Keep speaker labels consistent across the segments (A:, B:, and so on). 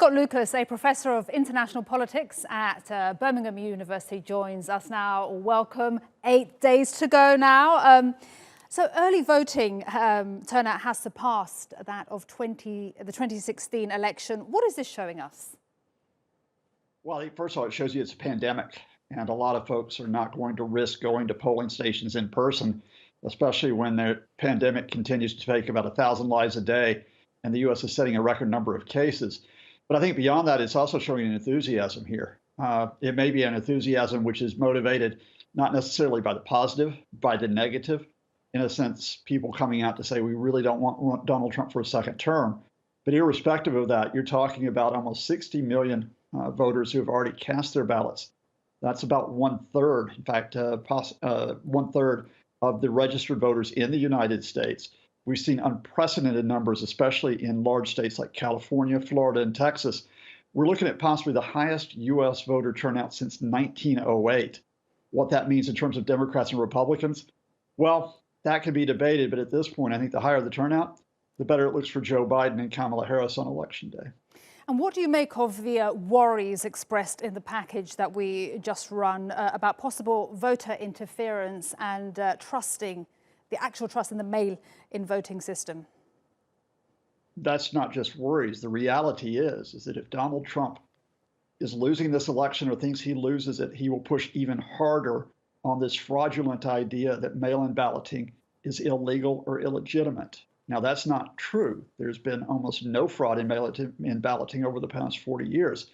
A: Scott Lucas, a professor of international politics at Birmingham University, joins us now. Welcome. 8 days to go now. So early voting turnout has surpassed that of the 2016 election. What is this showing us?
B: Well, first of all, it shows you it's a pandemic, and a lot of folks are not going to risk going to polling stations in person, especially when the pandemic continues to take about 1,000 lives a day, and the U.S. is setting a record number of cases. But I think beyond that, it's also showing an enthusiasm here. It may be an enthusiasm which is motivated not necessarily by the positive, by the negative. In a sense, people coming out to say, we really don't want Donald Trump for a second term. But irrespective of that, you're talking about almost 60 million voters who have already cast their ballots. That's about 1/3, in fact, 1/3 of the registered voters in the United States. We've seen unprecedented numbers, especially in large states like California, Florida, and Texas. We're looking at possibly the highest U.S. voter turnout since 1908. What that means in terms of Democrats and Republicans, well, that could be debated. But at this point, I think the higher the turnout, the better it looks for Joe Biden and Kamala Harris on Election Day.
A: And what do you make of the worries expressed in the package that we just run about possible voter interference and the actual trust in the mail-in voting system?
B: That's not just worries. The reality is that if Donald Trump is losing this election or thinks he loses it, he will push even harder on this fraudulent idea that mail-in balloting is illegal or illegitimate. Now, that's not true. There's been almost no fraud in mail-in balloting over the past 40 years.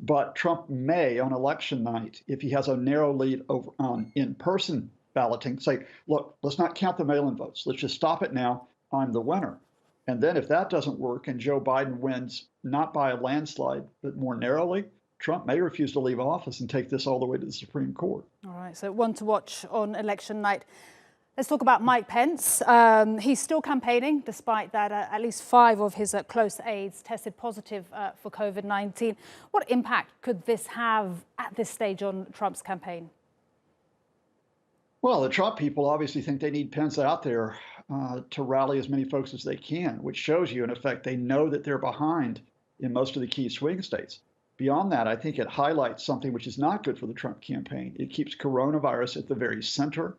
B: But Trump may, on election night, if he has a narrow lead over on in-person balloting, say, look, let's not count the mail-in votes. Let's just stop it now. I'm the winner. And then if that doesn't work and Joe Biden wins not by a landslide, but more narrowly, Trump may refuse to leave office and take this all the way to the Supreme Court.
A: All right, so one to watch on election night. Let's talk about Mike Pence. He's still campaigning, despite that at least 5 of his close aides tested positive for COVID-19. What impact could this have at this stage on Trump's campaign?
B: Well, the Trump people obviously think they need Pence out there to rally as many folks as they can, which shows you, in effect, they know that they're behind in most of the key swing states. Beyond that, I think it highlights something which is not good for the Trump campaign. It keeps coronavirus at the very center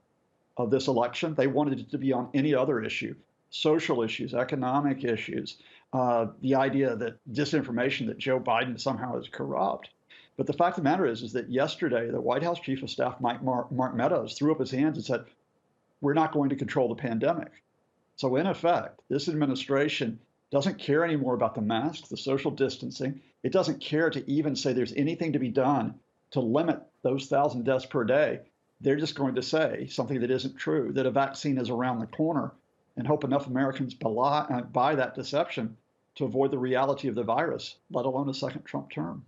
B: of this election. They wanted it to be on any other issue, social issues, economic issues, the idea that disinformation that Joe Biden somehow is corrupt. But the fact of the matter is that yesterday, the White House Chief of Staff, Mark Meadows, threw up his hands and said, we're not going to control the pandemic. So in effect, this administration doesn't care anymore about the masks, the social distancing. It doesn't care to even say there's anything to be done to limit those 1,000 deaths per day. They're just going to say something that isn't true, that a vaccine is around the corner, and hope enough Americans buy that deception to avoid the reality of the virus, let alone a second Trump term.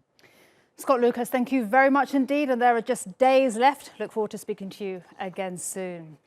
A: Scott Lucas, thank you very much indeed. And there are just days left. Look forward to speaking to you again soon.